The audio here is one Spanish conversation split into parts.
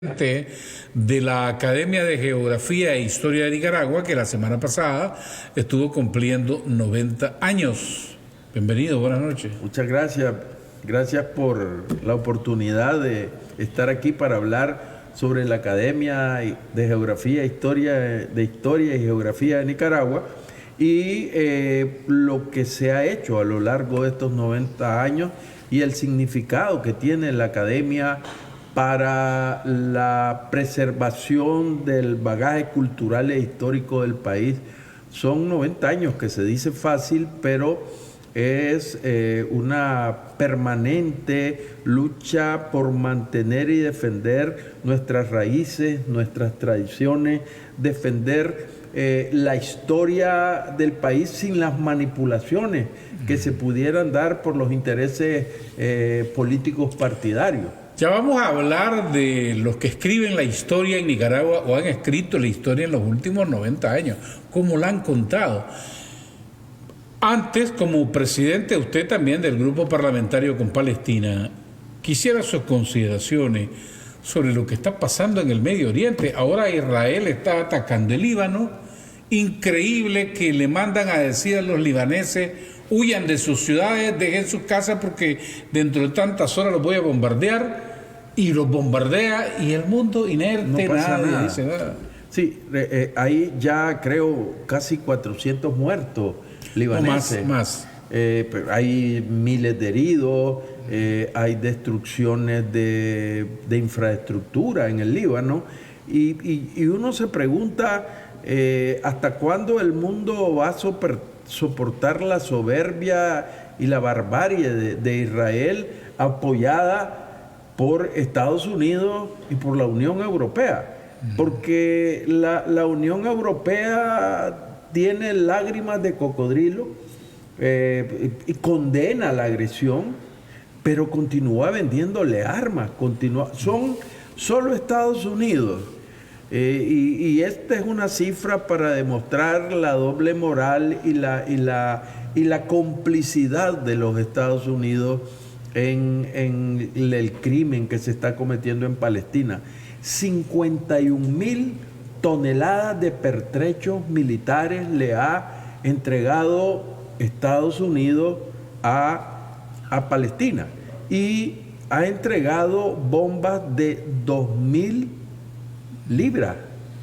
De la Academia de Geografía e Historia de Nicaragua, que la semana pasada estuvo cumpliendo 90 años. Bienvenido, buenas noches. Muchas gracias. Gracias por la oportunidad de estar aquí para hablar sobre la Academia de Geografía e Historia y Geografía de Nicaragua y lo que se ha hecho a lo largo de estos 90 años y el significado que tiene la Academia para la preservación del bagaje cultural e histórico del país. Son 90 años que se dice fácil, pero es una permanente lucha por mantener y defender nuestras raíces, nuestras tradiciones, defender la historia del país sin las manipulaciones que se pudieran dar por los intereses políticos partidarios. Ya vamos a hablar de los que escriben la historia en Nicaragua o han escrito la historia en los últimos 90 años, cómo la han contado. Antes, como presidente usted también del grupo parlamentario con Palestina, quisiera sus consideraciones sobre lo que está pasando en el Medio Oriente. Ahora Israel está atacando el Líbano. Increíble que le mandan a decir a los libaneses: huyan de sus ciudades, dejen sus casas porque dentro de tantas horas los voy a bombardear, y los bombardea y el mundo inerte, no pasa nadie nada. dice nada. Sí, hay ya creo casi 400 muertos libaneses. No, más. Pero hay miles de heridos, hay destrucciones de infraestructura en el Líbano y uno se pregunta ¿hasta cuándo el mundo va a soportar la soberbia y la barbarie de Israel apoyada por Estados Unidos y por la Unión Europea? Porque la Unión Europea tiene lágrimas de cocodrilo y condena la agresión, pero continúa vendiéndole armas, son solo Estados Unidos. Y esta es una cifra para demostrar la doble moral y la complicidad de los Estados Unidos en el crimen que se está cometiendo en Palestina. 51,000 toneladas de pertrechos militares le ha entregado Estados Unidos a Palestina y ha entregado bombas de 2,000 libras,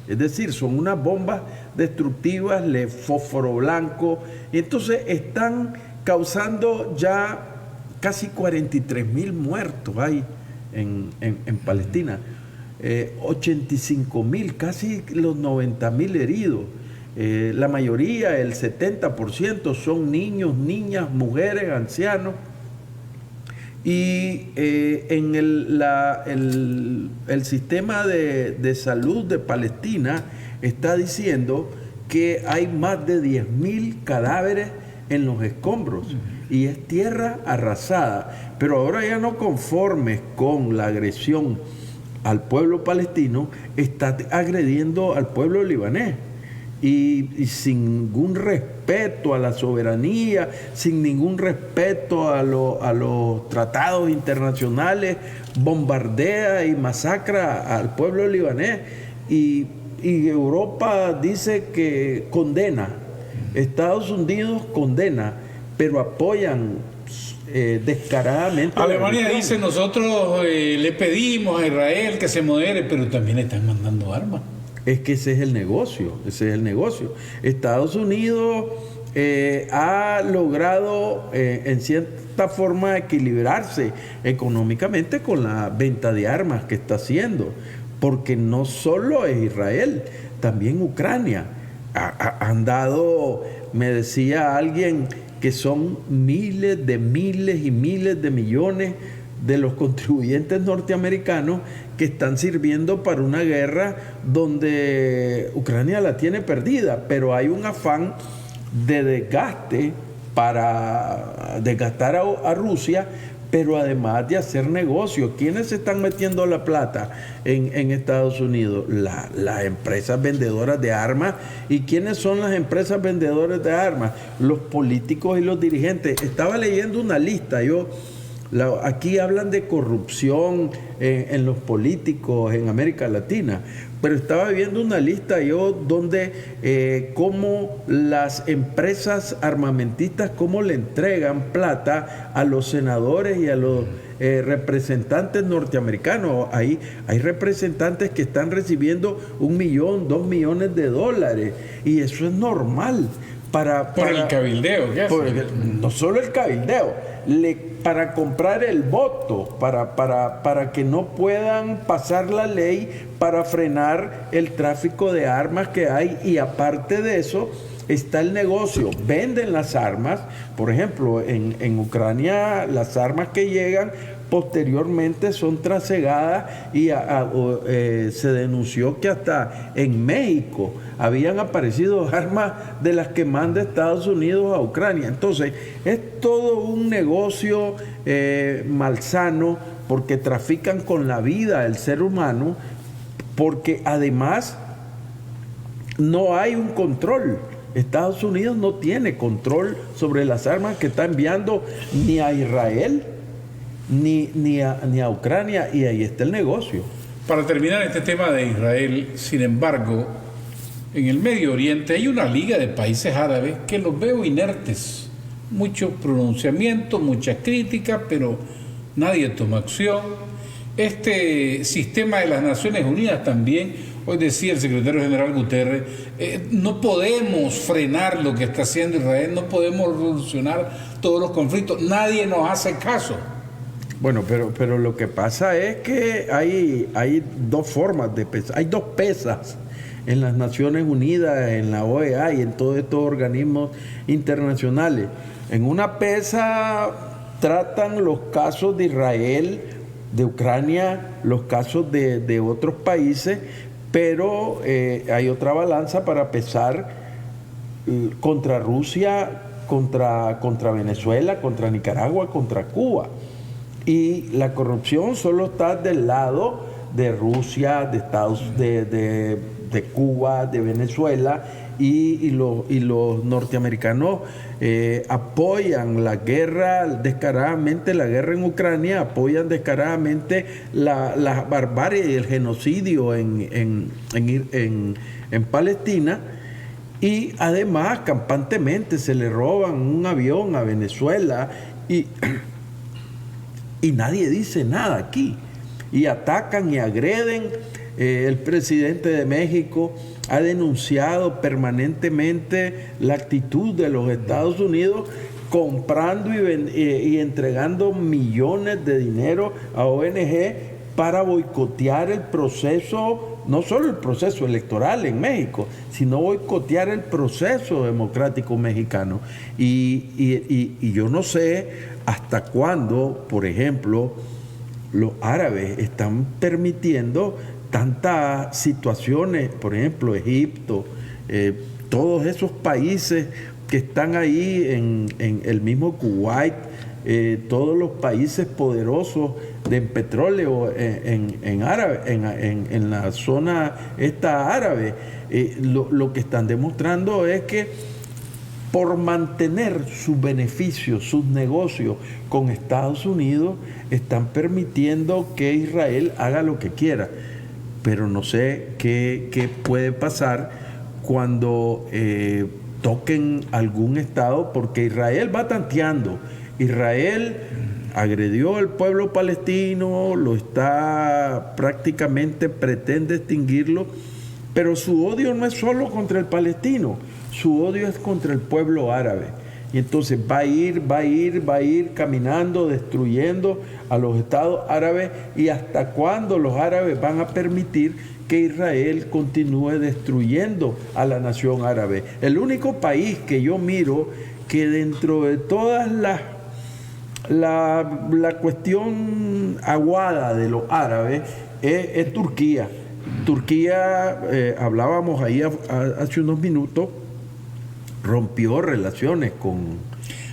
es decir, son unas bombas destructivas de fósforo blanco. Entonces están causando ya casi 43,000 muertos hay en Palestina, 85,000, casi los 90,000 heridos. La mayoría, el 70%, son niños, niñas, mujeres, ancianos. Y en el sistema de salud de Palestina está diciendo que hay más de 10,000 cadáveres en los escombros y es tierra arrasada. Pero ahora, ya no conformes con la agresión al pueblo palestino, está agrediendo al pueblo libanés. Y sin ningún respeto a la soberanía, sin ningún respeto a los tratados internacionales, bombardea y masacra al pueblo libanés. Y Europa dice que condena, Estados Unidos condena, pero apoyan descaradamente. Alemania dice: nosotros le pedimos a Israel que se modere, pero también están mandando armas. Es que ese es el negocio. Estados Unidos ha logrado en cierta forma equilibrarse económicamente con la venta de armas que está haciendo, porque no solo es Israel, también Ucrania. Han dado, me decía alguien, que son miles y miles de millones de los contribuyentes norteamericanos que están sirviendo para una guerra donde Ucrania la tiene perdida, pero hay un afán de desgaste para desgastar a Rusia, pero además de hacer negocio. ¿Quiénes se están metiendo la plata en Estados Unidos? Las empresas vendedoras de armas. ¿Y quiénes son las empresas vendedoras de armas? Los políticos y los dirigentes. Estaba leyendo una lista yo Aquí hablan de corrupción en los políticos en América Latina, pero estaba viendo una lista yo donde cómo las empresas armamentistas, cómo le entregan plata a los senadores y a los representantes norteamericanos. Ahí hay representantes que están recibiendo $1 millón, $2 millones, y eso es normal. Por el cabildeo, ¿qué hace? No solo el cabildeo, para comprar el voto, para que no puedan pasar la ley para frenar el tráfico de armas que hay, y aparte de eso está el negocio, venden las armas. Por ejemplo, en Ucrania las armas que llegan posteriormente son trasegadas, y se denunció que hasta en México habían aparecido armas de las que manda Estados Unidos a Ucrania. Entonces es todo un negocio malsano, porque trafican con la vida del ser humano, porque además no hay un control. Estados Unidos no tiene control sobre las armas que está enviando ni a Israel ni a Ucrania, y ahí está el negocio. Para terminar este tema de Israel, sin embargo, en el Medio Oriente hay una liga de países árabes que los veo inertes. Mucho pronunciamiento, mucha crítica, pero nadie toma acción. Este sistema de las Naciones Unidas también, hoy decía el secretario general Guterres, no podemos frenar lo que está haciendo Israel, no podemos solucionar todos los conflictos, nadie nos hace caso. Bueno, pero lo que pasa es que hay dos formas de pesar, hay dos pesas en las Naciones Unidas, en la OEA y en todos estos organismos internacionales. En una pesa tratan los casos de Israel, de Ucrania, los casos de otros países, pero hay otra balanza para pesar contra Rusia, contra Venezuela, contra Nicaragua, contra Cuba. Y la corrupción solo está del lado de Rusia, de Cuba, de Venezuela, y los norteamericanos apoyan la guerra descaradamente, la guerra en Ucrania, apoyan descaradamente la barbarie y el genocidio en Palestina, y además campantemente se le roban un avión a Venezuela y nadie dice nada aquí, y atacan y agreden. El presidente de México ha denunciado permanentemente la actitud de los Estados Unidos, comprando y entregando millones de dinero a ONG para boicotear el proceso, no solo el proceso electoral en México, sino boicotear el proceso democrático mexicano. Y yo no sé hasta cuándo, por ejemplo, los árabes están permitiendo tantas situaciones, por ejemplo, Egipto, todos esos países que están ahí en el mismo Kuwait, todos los países poderosos de petróleo en la zona esta árabe, lo que están demostrando es que por mantener sus beneficios, sus negocios con Estados Unidos, están permitiendo que Israel haga lo que quiera. Pero no sé qué puede pasar cuando toquen algún estado, porque Israel va tanteando. Israel agredió al pueblo palestino, prácticamente pretende extinguirlo, pero su odio no es solo contra el palestino, su odio es contra el pueblo árabe. Y entonces va a ir caminando, destruyendo a los estados árabes. ¿Y hasta cuándo los árabes van a permitir que Israel continúe destruyendo a la nación árabe? El único país que yo miro que dentro de todas la cuestión aguada de los árabes es Turquía. Turquía, hablábamos ahí hace unos minutos, rompió relaciones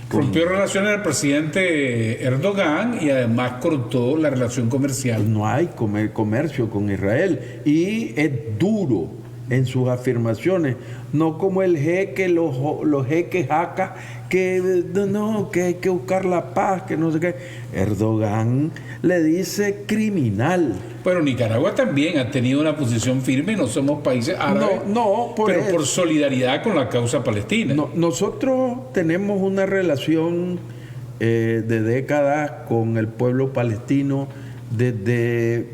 rompió relaciones al presidente Erdogan, y además cortó la relación comercial. No hay comercio con Israel, y es duro en sus afirmaciones, no como el jeque, los jeques jaca, que no, que hay que buscar la paz, que no sé qué. Erdogan le dice criminal. Pero Nicaragua también ha tenido una posición firme, no somos países árabes, pero por solidaridad con la causa palestina. Nosotros tenemos una relación de décadas con el pueblo palestino desde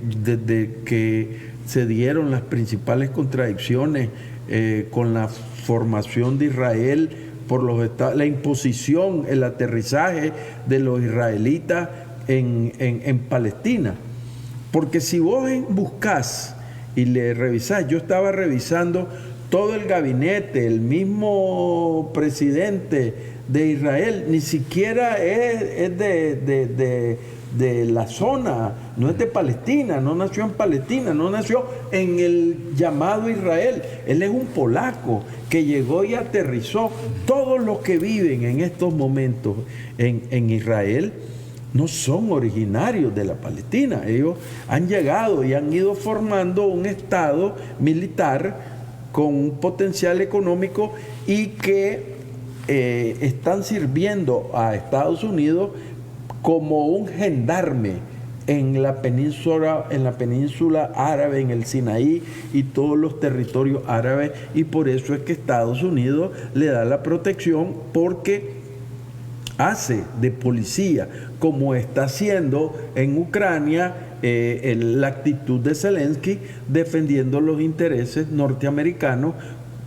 que se dieron las principales contradicciones con la formación de Israel por los estados, la imposición, el aterrizaje de los israelitas en Palestina. Porque si vos buscás y le revisás, yo estaba revisando todo el gabinete, el mismo presidente de Israel, ni siquiera es de la zona, no es de Palestina, no nació en Palestina, no nació en el llamado Israel. Él es un polaco que llegó y aterrizó. Todos los que viven en estos momentos en Israel no son originarios de la Palestina. Ellos han llegado y han ido formando un estado militar con un potencial económico y que están sirviendo a Estados Unidos como un gendarme en la península árabe, en el Sinaí y todos los territorios árabes, y por eso es que Estados Unidos le da la protección, porque hace de policía, como está haciendo en Ucrania la actitud de Zelensky defendiendo los intereses norteamericanos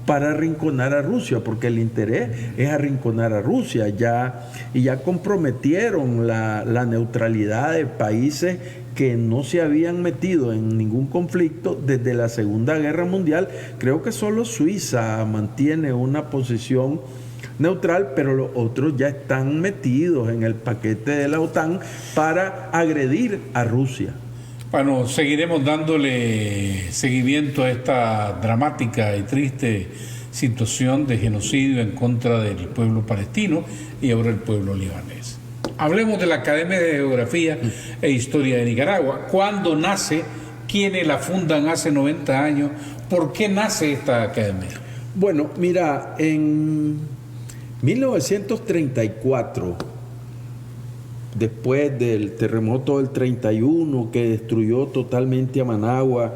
para arrinconar a Rusia, porque el interés es arrinconar a Rusia. Ya comprometieron la neutralidad de países que no se habían metido en ningún conflicto desde la Segunda Guerra Mundial. Creo que solo Suiza mantiene una posición neutral, pero los otros ya están metidos en el paquete de la OTAN para agredir a Rusia. Bueno, seguiremos dándole seguimiento a esta dramática y triste situación de genocidio en contra del pueblo palestino y ahora el pueblo libanés. Hablemos de la Academia de Geografía e Historia de Nicaragua. ¿Cuándo nace? ¿Quiénes la fundan hace 90 años? ¿Por qué nace esta academia? Bueno, mira, en 1934, después del terremoto del 31 que destruyó totalmente a Managua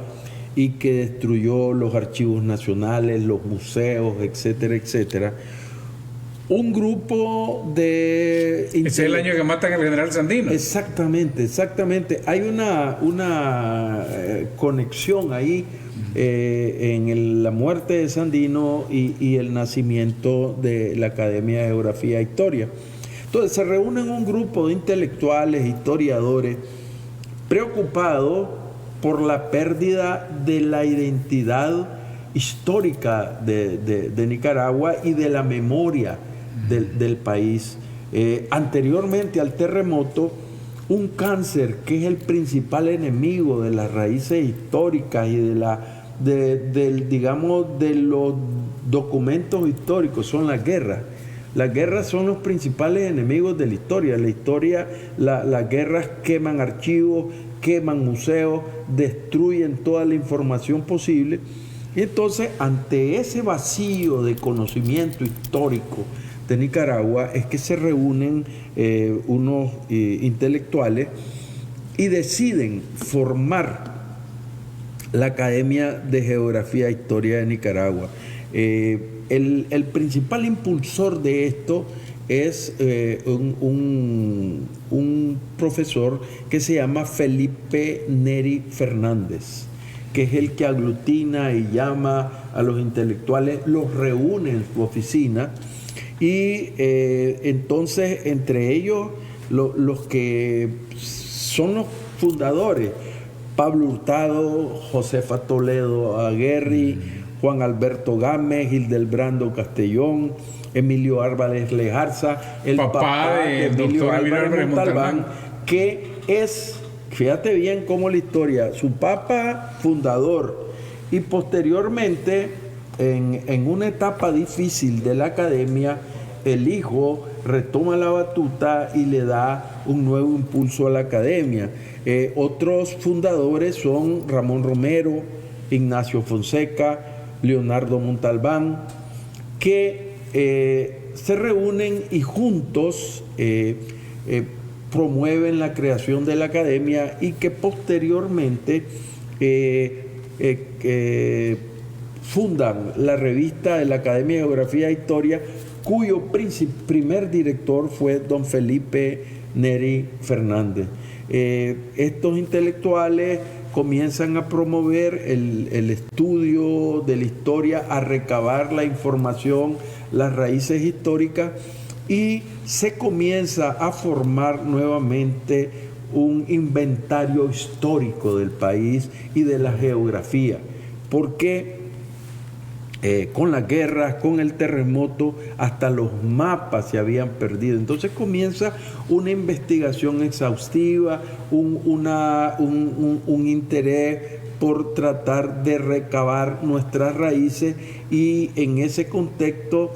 y que destruyó los archivos nacionales, los museos, etcétera, etcétera, un grupo de... Ese es el año que matan al general Sandino. Exactamente. Hay una conexión ahí en la muerte de Sandino y el nacimiento de la Academia de Geografía e Historia. Entonces se reúnen un grupo de intelectuales, historiadores, preocupados por la pérdida de la identidad histórica de Nicaragua y de la memoria del país. Anteriormente al terremoto, un cáncer que es el principal enemigo de las raíces históricas y de los documentos históricos son las guerras. Las guerras son los principales enemigos de la historia. Las guerras queman archivos, queman museos, destruyen toda la información posible. Y entonces, ante ese vacío de conocimiento histórico de Nicaragua, es que se reúnen unos intelectuales y deciden formar la Academia de Geografía e Historia de Nicaragua. El principal impulsor de esto es un profesor que se llama Felipe Neri Fernández, que es el que aglutina y llama a los intelectuales, los reúne en su oficina y entonces entre ellos los que son los fundadores, Pablo Hurtado, Josefa Toledo Aguerri, Juan Alberto Gámez, Hildebrando Castellón, Emilio Álvarez Lejarza, el papá de Emilio Álvarez Montalbán, que es, fíjate bien cómo la historia, su papá fundador, y posteriormente, en una etapa difícil de la academia, el hijo retoma la batuta y le da un nuevo impulso a la academia. Otros fundadores son Ramón Romero, Ignacio Fonseca, Leonardo Montalbán, que se reúnen y juntos promueven la creación de la academia y que posteriormente fundan la revista de la Academia de Geografía e Historia, cuyo primer director fue don Felipe Neri Fernández. Estos intelectuales comienzan a promover el estudio de la historia, a recabar la información, las raíces históricas, y se comienza a formar nuevamente un inventario histórico del país y de la geografía, porque con las guerras, con el terremoto, hasta los mapas se habían perdido. Entonces comienza una investigación exhaustiva, un interés por tratar de recabar nuestras raíces, y en ese contexto,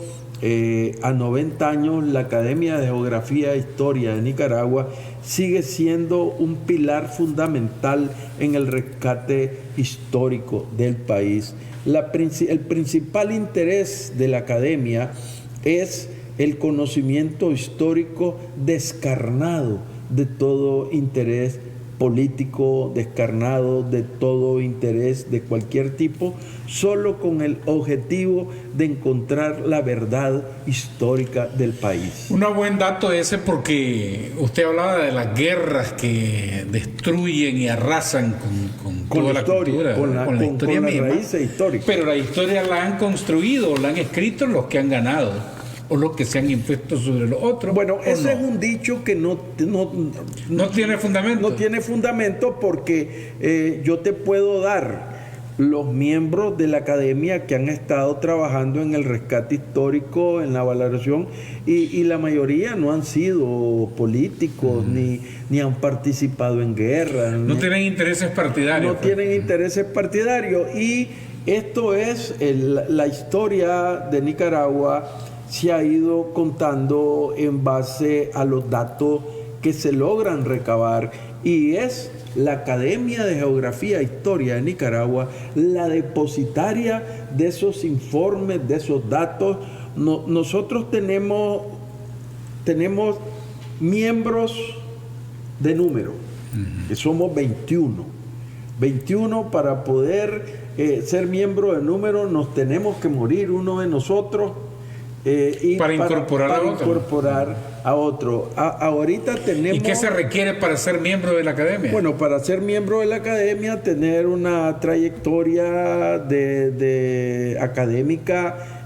a 90 años, la Academia de Geografía e Historia de Nicaragua sigue siendo un pilar fundamental en el rescate histórico del país. El principal interés de la academia es el conocimiento histórico descarnado de todo interés político, descarnado de todo interés de cualquier tipo, solo con el objetivo de encontrar la verdad histórica del país. Un buen dato ese, porque usted hablaba de las guerras que destruyen y arrasan con toda la cultura, con la historia misma, raíces históricas. Pero la historia la han construido, la han escrito los que han ganado, o los que se han impuesto sobre los otros. Bueno, ese es un dicho que no tiene fundamento. No tiene fundamento, porque yo te puedo dar los miembros de la academia que han estado trabajando en el rescate histórico, en la valoración, y la mayoría no han sido políticos, ni han participado en guerra. No tienen intereses partidarios. No tienen intereses partidarios. Y esto es la historia de Nicaragua. Se ha ido contando en base a los datos que se logran recabar, y es la Academia de Geografía e Historia de Nicaragua la depositaria de esos informes, de esos datos. Nosotros tenemos miembros de número, que somos 21. 21, para poder ser miembro de número nos tenemos que morir uno de nosotros. Para incorporar a otro. Ahorita tenemos... ¿Y qué se requiere para ser miembro de la academia? Bueno, para ser miembro de la academia, tener una trayectoria de académica.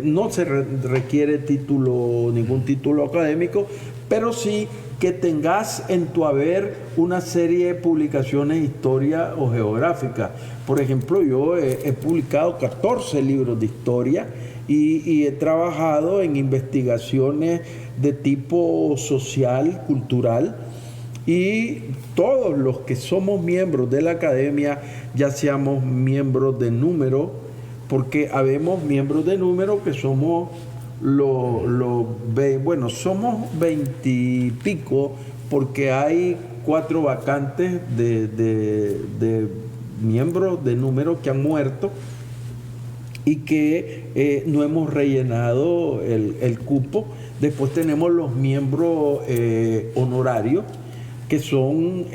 No se requiere ningún título académico, pero sí que tengas en tu haber una serie de publicaciones de historia o geográfica. Por ejemplo, yo he publicado 14 libros de historia, y he trabajado en investigaciones de tipo social, cultural, y todos los que somos miembros de la academia, ya seamos miembros de número, porque habemos miembros de número que somos somos 20 y pico, porque hay 4 vacantes de miembros de número que han muerto y que no hemos rellenado el cupo. Después tenemos los miembros honorarios, que son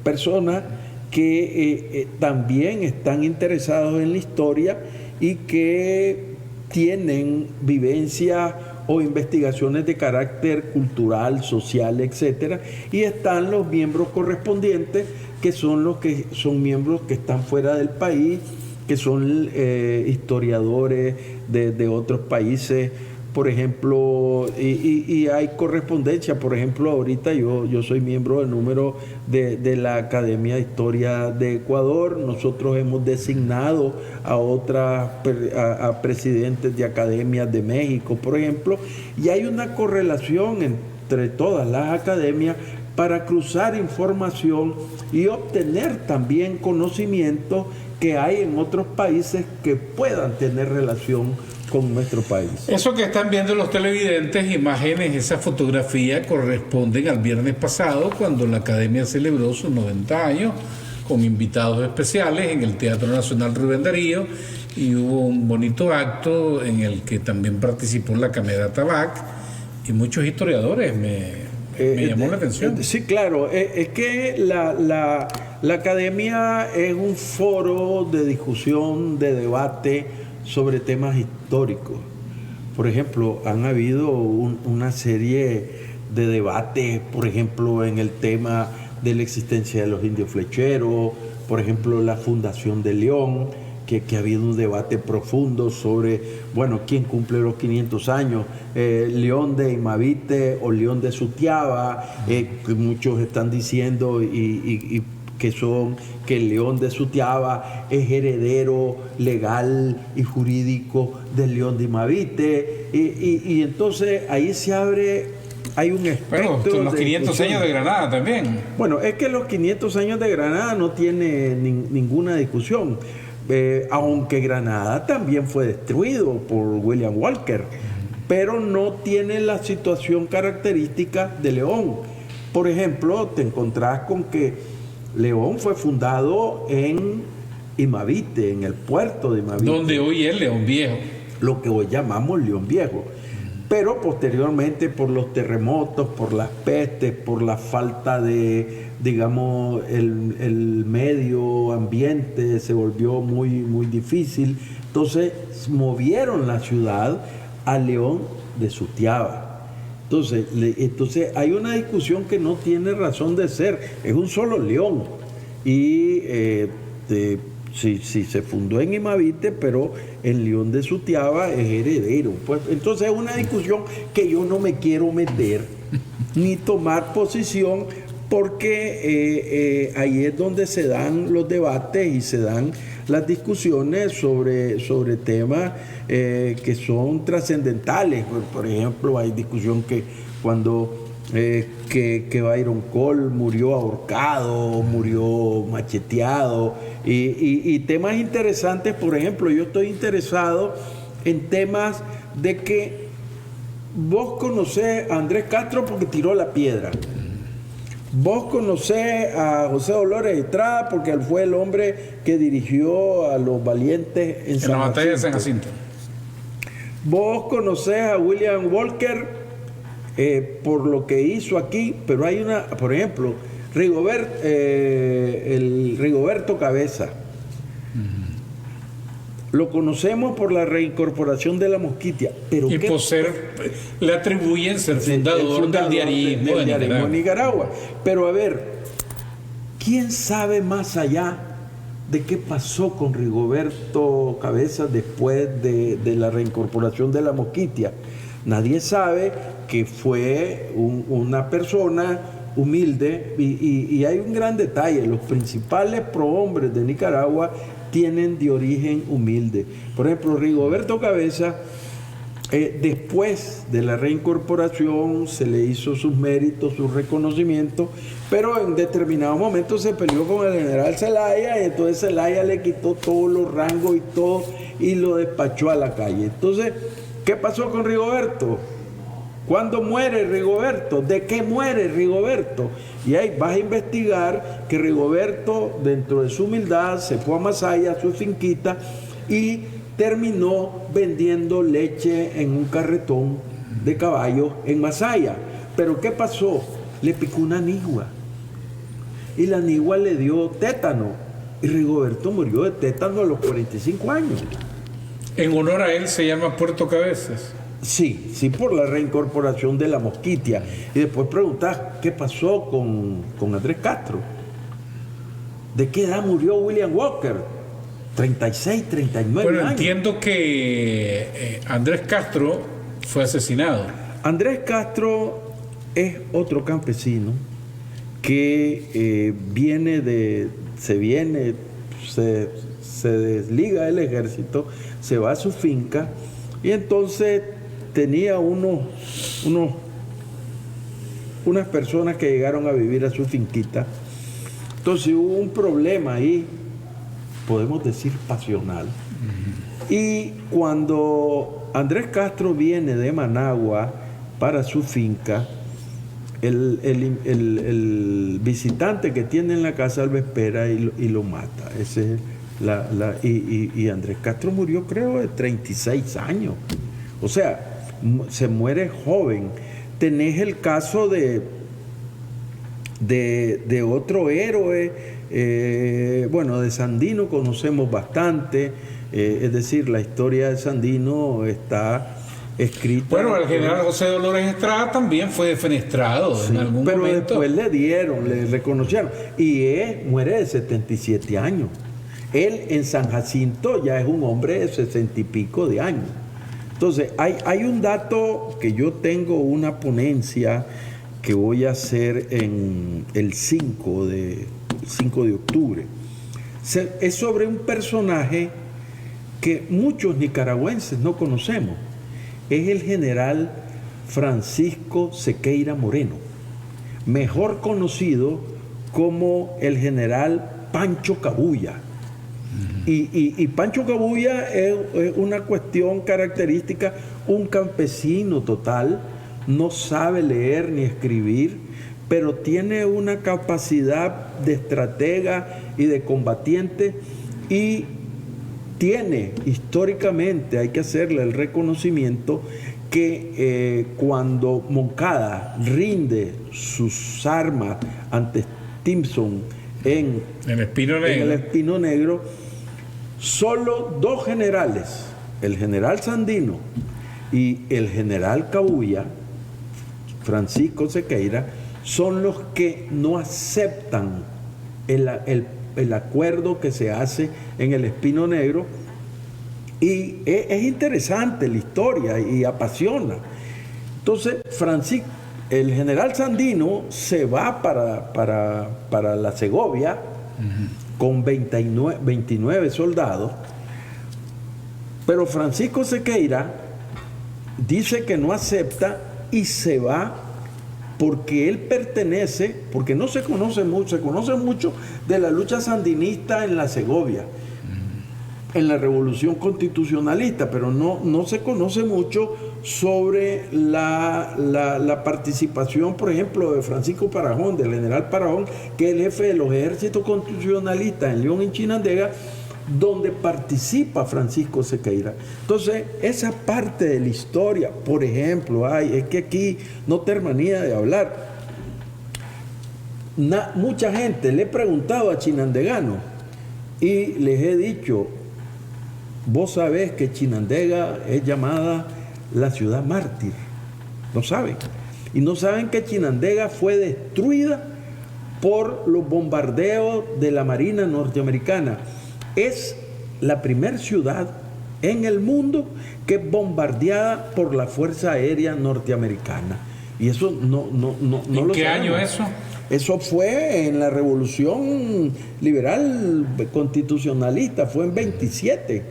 personas que también están interesados en la historia y que tienen vivencia o investigaciones de carácter cultural, social, etcétera. Y están los miembros correspondientes, que son los que son miembros que están fuera del país, que son historiadores de otros países, por ejemplo, y hay correspondencia. Por ejemplo, ahorita yo soy miembro de número de la Academia de Historia de Ecuador. Nosotros hemos designado a presidentes de academias de México, por ejemplo, y hay una correlación entre todas las academias para cruzar información y obtener también conocimiento que hay en otros países que puedan tener relación con nuestro país. Eso que están viendo los televidentes, imágenes, esa fotografía, corresponden al viernes pasado, cuando la academia celebró sus 90 años, con invitados especiales en el Teatro Nacional Rubén Darío, y hubo un bonito acto en el que también participó la Camerata BAC y muchos historiadores. Me llamó la atención. Sí, claro. Es que la academia es un foro de discusión, de debate sobre temas históricos. Por ejemplo, han habido una serie de debates, por ejemplo, en el tema de la existencia de los indios flecheros, por ejemplo, la fundación de León, que ha habido un debate profundo sobre, bueno, quién cumple los 500 años, León de Imavite o León de Sutiaba, que muchos están diciendo y que el León de Sutiaba es heredero legal y jurídico del León de Imavite, y entonces ahí se abre, hay un espectro. Bueno, los 500 años de Granada también. Bueno, es que los 500 años de Granada no tiene ninguna discusión. Aunque Granada también fue destruido por William Walker, pero no tiene la situación característica de León. Por ejemplo, te encontrás con que León fue fundado en Imavite, en el puerto de Imavite, donde hoy es León Viejo, lo que hoy llamamos León Viejo. Pero posteriormente, por los terremotos, por las pestes, por la falta de, digamos, el medio ambiente se volvió muy, muy difícil. Entonces movieron la ciudad a León de Sutiaba. Entonces hay una discusión que no tiene razón de ser. Es un solo León. Y sí, se fundó en Imavite, pero el León de Sutiaba es heredero. Pues, entonces es una discusión que yo no me quiero meter ni tomar posición, porque ahí es donde se dan los debates y se dan las discusiones sobre temas que son trascendentales. Por ejemplo, hay discusión que cuando que Byron Cole murió ahorcado, murió macheteado, y temas interesantes. Por ejemplo, yo estoy interesado en temas de que vos conocés a Andrés Castro porque tiró la piedra. Vos conocés a José Dolores Estrada porque él fue el hombre que dirigió a los valientes en la batalla de San Jacinto. Vos conocés a William Walker por lo que hizo aquí, pero hay una, por ejemplo, el Rigoberto Cabeza. Lo conocemos por la reincorporación de la Mosquitia, pero y por le atribuyen ser fundador del diarismo de Nicaragua. Pero a ver, ¿quién sabe más allá de qué pasó con Rigoberto Cabeza después de la reincorporación de la Mosquitia? Nadie sabe que fue una persona humilde, y hay un gran detalle: los principales prohombres de Nicaragua tienen de origen humilde. Por ejemplo, Rigoberto Cabeza, después de la reincorporación se le hizo sus méritos, sus reconocimientos, pero en determinado momento se peleó con el general Zelaya, y entonces Zelaya le quitó todos los rangos y todo y lo despachó a la calle. Entonces, ¿qué pasó con Rigoberto? ¿Cuándo muere Rigoberto? ¿De qué muere Rigoberto? Y ahí vas a investigar que Rigoberto, dentro de su humildad, se fue a Masaya, a su finquita, y terminó vendiendo leche en un carretón de caballo en Masaya. ¿Pero qué pasó? Le picó una nigua, y la nigua le dio tétano, y Rigoberto murió de tétano a los 45 años. En honor a él se llama Puerto Cabezas. Sí, por la reincorporación de la Mosquitia. Y después preguntás, ¿qué pasó con Andrés Castro? ¿De qué edad murió William Walker? 36, 39 años. Entiendo que Andrés Castro fue asesinado. Andrés Castro es otro campesino que se desliga del ejército, se va a su finca, y entonces tenía unas personas que llegaron a vivir a su finquita. Entonces hubo un problema ahí, podemos decir pasional. Y cuando Andrés Castro viene de Managua para su finca, el visitante que tiene en la casa lo espera y lo mata. Ese es y Andrés Castro murió, creo, de 36 años. O sea, se muere joven. Tenés el caso de otro héroe, de Sandino conocemos bastante, es decir, la historia de Sandino está escrita. Bueno, el general José Dolores Estrada también fue defenestrado en algún pero momento. Después le reconocieron, y muere de 77 años. Él en San Jacinto ya es un hombre de 60 y pico de años. Entonces, hay un dato que yo tengo, una ponencia que voy a hacer en el 5 de octubre. Es sobre un personaje que muchos nicaragüenses no conocemos. Es el general Francisco Sequeira Moreno, mejor conocido como el general Pancho Cabuya. Y Pancho Cabuya es una cuestión característica, un campesino total, no sabe leer ni escribir, pero tiene una capacidad de estratega y de combatiente, y tiene históricamente, hay que hacerle el reconocimiento, que cuando Moncada rinde sus armas ante Stimson en el Espino Negro, solo dos generales, el general Sandino y el general Cabuya, Francisco Sequeira, son los que no aceptan el acuerdo que se hace en el Espino Negro. Y es interesante la historia y apasiona. Entonces, el general Sandino se va para la Segovia con 29 soldados, pero Francisco Sequeira dice que no acepta y se va porque él pertenece, porque no se conoce mucho de la lucha sandinista en la Segovia, en la revolución constitucionalista, pero no se conoce mucho sobre la participación, por ejemplo, de Francisco Parajón, del general Parajón, que es el jefe de los ejércitos constitucionalistas en León y Chinandega, donde participa Francisco Sequeira. Entonces, esa parte de la historia, por ejemplo, es que aquí no termina de hablar. Mucha gente le he preguntado a chinandeganos y les he dicho: vos sabés que Chinandega es llamada la ciudad mártir. No saben. Y no saben que Chinandega fue destruida por los bombardeos de la Marina norteamericana. Es la primera ciudad en el mundo que es bombardeada por la Fuerza Aérea Norteamericana. Y eso no ¿En lo qué sabemos. año eso? Eso fue en la Revolución Liberal Constitucionalista, fue en 27.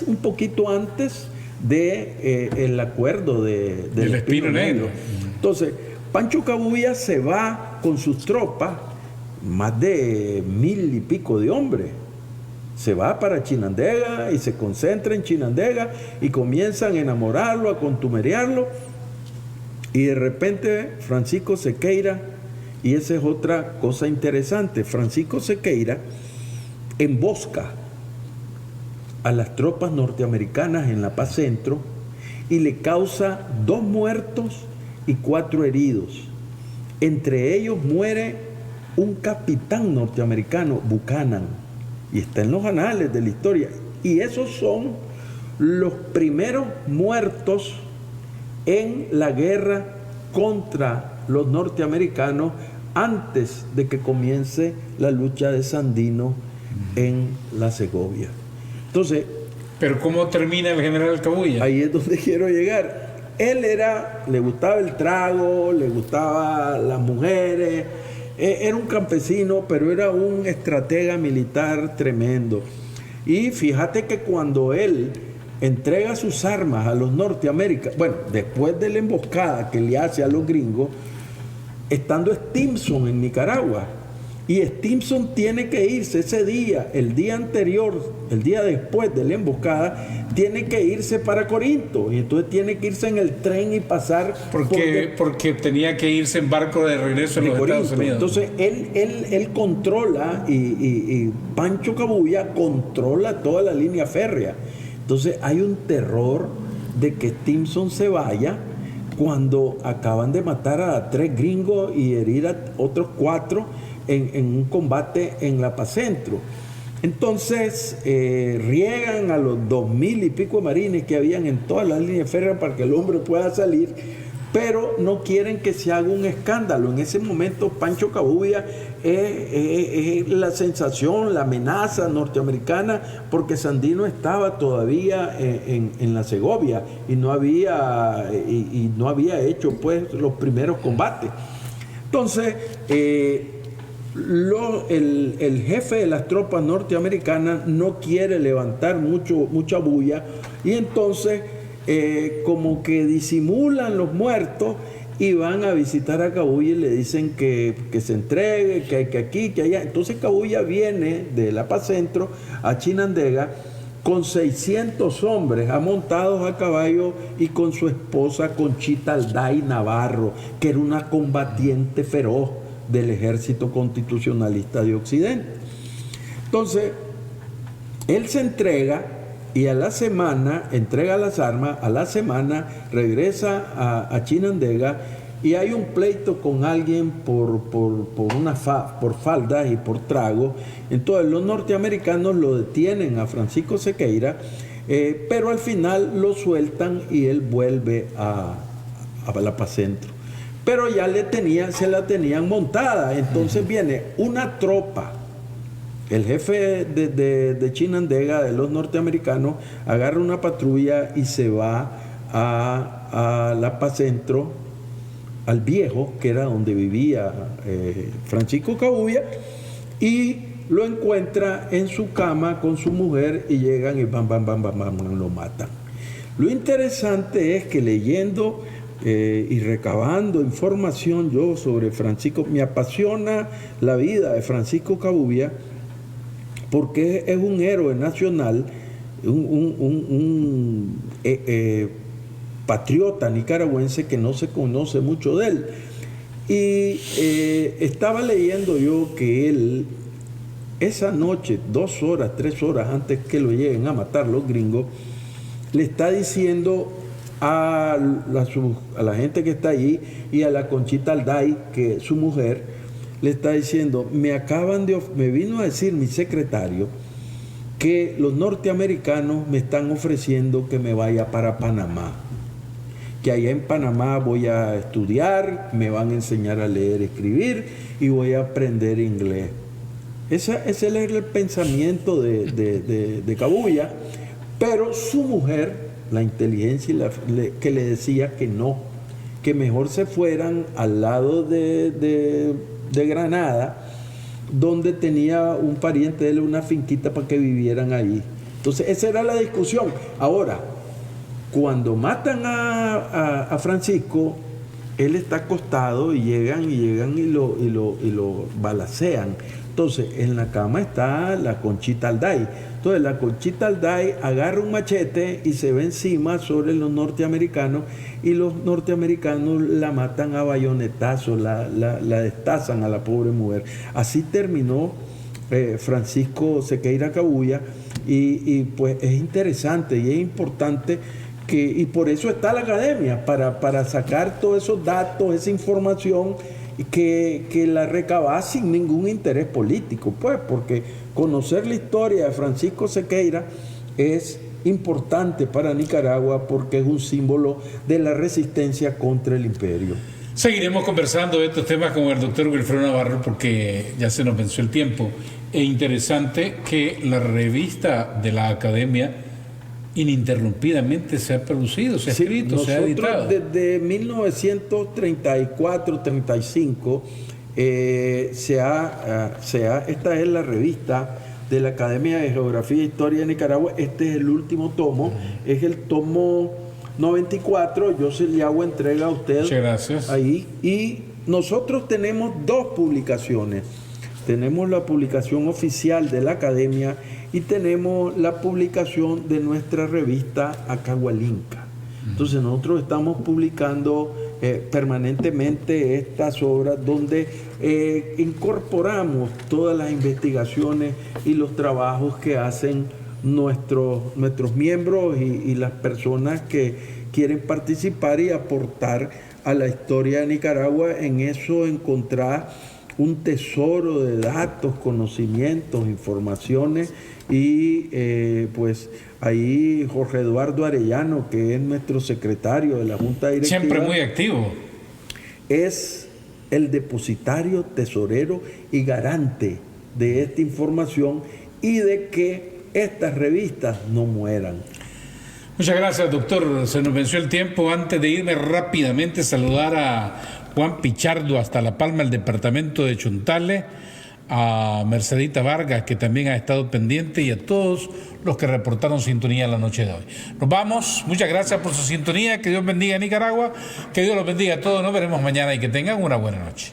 Un poquito antes del acuerdo del Espino Negro. Entonces, Pancho Cabuya se va con sus tropas, más de 1000 y pico de hombres. Se va para Chinandega y se concentra en Chinandega y comienzan a enamorarlo, a contumerearlo. Y de repente Francisco Sequeira, y esa es otra cosa interesante, Francisco Sequeira embosca a las tropas norteamericanas en La Paz Centro y le causa 2 muertos y 4 heridos. Entre ellos muere un capitán norteamericano, Buchanan, y está en los anales de la historia. Y esos son los primeros muertos en la guerra contra los norteamericanos antes de que comience la lucha de Sandino en la Segovia. Entonces, ¿pero cómo termina el general Cabuya? Ahí es donde quiero llegar. Él le gustaba el trago, le gustaban las mujeres, era un campesino, pero era un estratega militar tremendo. Y fíjate que cuando él entrega sus armas a los norteamericanos, bueno, después de la emboscada que le hace a los gringos, estando Stimson en Nicaragua, Y Stimson tiene que irse ese día, el día anterior, el día después de la emboscada, tiene que irse para Corinto. Y entonces tiene que irse en el tren y pasar... Porque tenía que irse en barco de regreso a los Estados Unidos. Entonces él controla, y Pancho Cabuya controla toda la línea férrea. Entonces hay un terror de que Stimson se vaya cuando acaban de matar a 3 gringos y herir a otros 4 en un combate en La Paz Centro. Entonces riegan a los 2,000 y pico marines que habían en todas las líneas férreas para que el hombre pueda salir, pero no quieren que se haga un escándalo. En ese momento Pancho Cabuya es la sensación, la amenaza norteamericana, porque Sandino estaba todavía en la Segovia y no había hecho pues los primeros combates. Entonces el jefe de las tropas norteamericanas no quiere levantar mucha bulla, y entonces como que disimulan los muertos y van a visitar a Cabuya y le dicen que se entregue, que aquí, que allá. Entonces Cabuya viene de La Paz Centro a Chinandega con 600 hombres amontados a caballo y con su esposa Conchita Alday Navarro, que era una combatiente feroz del ejército constitucionalista de Occidente. Entonces, él se entrega y a la semana entrega las armas, a la semana regresa a Chinandega y hay un pleito con alguien por faldas y por trago. Entonces los norteamericanos lo detienen a Francisco Sequeira, pero al final lo sueltan y él vuelve a La Paz Centro. Pero ya se la tenían montada. Entonces viene una tropa. El jefe de Chinandega, de los norteamericanos, agarra una patrulla y se va a La Paz Centro, al Viejo, que era donde vivía Francisco Cabuya, y lo encuentra en su cama con su mujer y llegan y bam, lo matan. Lo interesante es que leyendo y recabando información yo sobre Francisco, me apasiona la vida de Francisco Cabuya, porque es un héroe nacional, un patriota nicaragüense que no se conoce mucho de él. Y estaba leyendo yo que él, esa noche, 2 horas, 3 horas antes que lo lleguen a matar los gringos, le está diciendo a la gente que está allí y a la Conchita Alday, que es su mujer, le está diciendo: me vino a decir mi secretario que los norteamericanos me están ofreciendo que me vaya para Panamá, que allá en Panamá voy a estudiar, me van a enseñar a leer, escribir y voy a aprender inglés. Ese era el pensamiento de Cabuya, pero su mujer, la inteligencia, que le decía que no, que mejor se fueran al lado de Granada, donde tenía un pariente de él una finquita para que vivieran allí. Entonces esa era la discusión. Ahora, cuando matan a Francisco, él está acostado y llegan y lo balacean. Entonces en la cama está la Conchita Alday. Entonces la Conchita Alday agarra un machete y se ve encima sobre los norteamericanos, y los norteamericanos la matan a bayonetazos, la destazan a la pobre mujer. Así terminó Francisco Sequeira Cabuya, y pues es interesante y es importante y por eso está la academia, para sacar todos esos datos, esa información, que la recaba sin ningún interés político, pues, porque conocer la historia de Francisco Sequeira es importante para Nicaragua, porque es un símbolo de la resistencia contra el imperio. Seguiremos conversando de estos temas con el doctor Wilfredo Navarro, porque ya se nos venció el tiempo. Es interesante que la revista de la academia ininterrumpidamente se ha producido, se ha escrito, se ha editado. Desde 1934-35 esta es la revista de la Academia de Geografía e Historia de Nicaragua. Este es el último tomo, es el tomo 94. Yo se le hago entrega a usted. Muchas gracias. Ahí. Y nosotros tenemos 2 publicaciones. tenemos la publicación oficial de la academia y tenemos la publicación de nuestra revista Acahualinca. Entonces nosotros estamos publicando permanentemente estas obras donde incorporamos todas las investigaciones y los trabajos que hacen nuestros miembros y las personas que quieren participar y aportar a la historia de Nicaragua. En eso encontrar un tesoro de datos, conocimientos, informaciones y pues ahí Jorge Eduardo Arellano, que es nuestro secretario de la Junta Directiva. Siempre muy activo. Es el depositario, tesorero y garante de esta información y de que estas revistas no mueran. Muchas gracias, doctor. Se nos venció el tiempo. Antes de irme rápidamente, saludar a Juan Pichardo hasta La Palma, el departamento de Chuntale, a Mercedita Vargas, que también ha estado pendiente, y a todos los que reportaron sintonía la noche de hoy. Nos vamos. Muchas gracias por su sintonía. Que Dios bendiga a Nicaragua. Que Dios los bendiga a todos. Nos veremos mañana y que tengan una buena noche.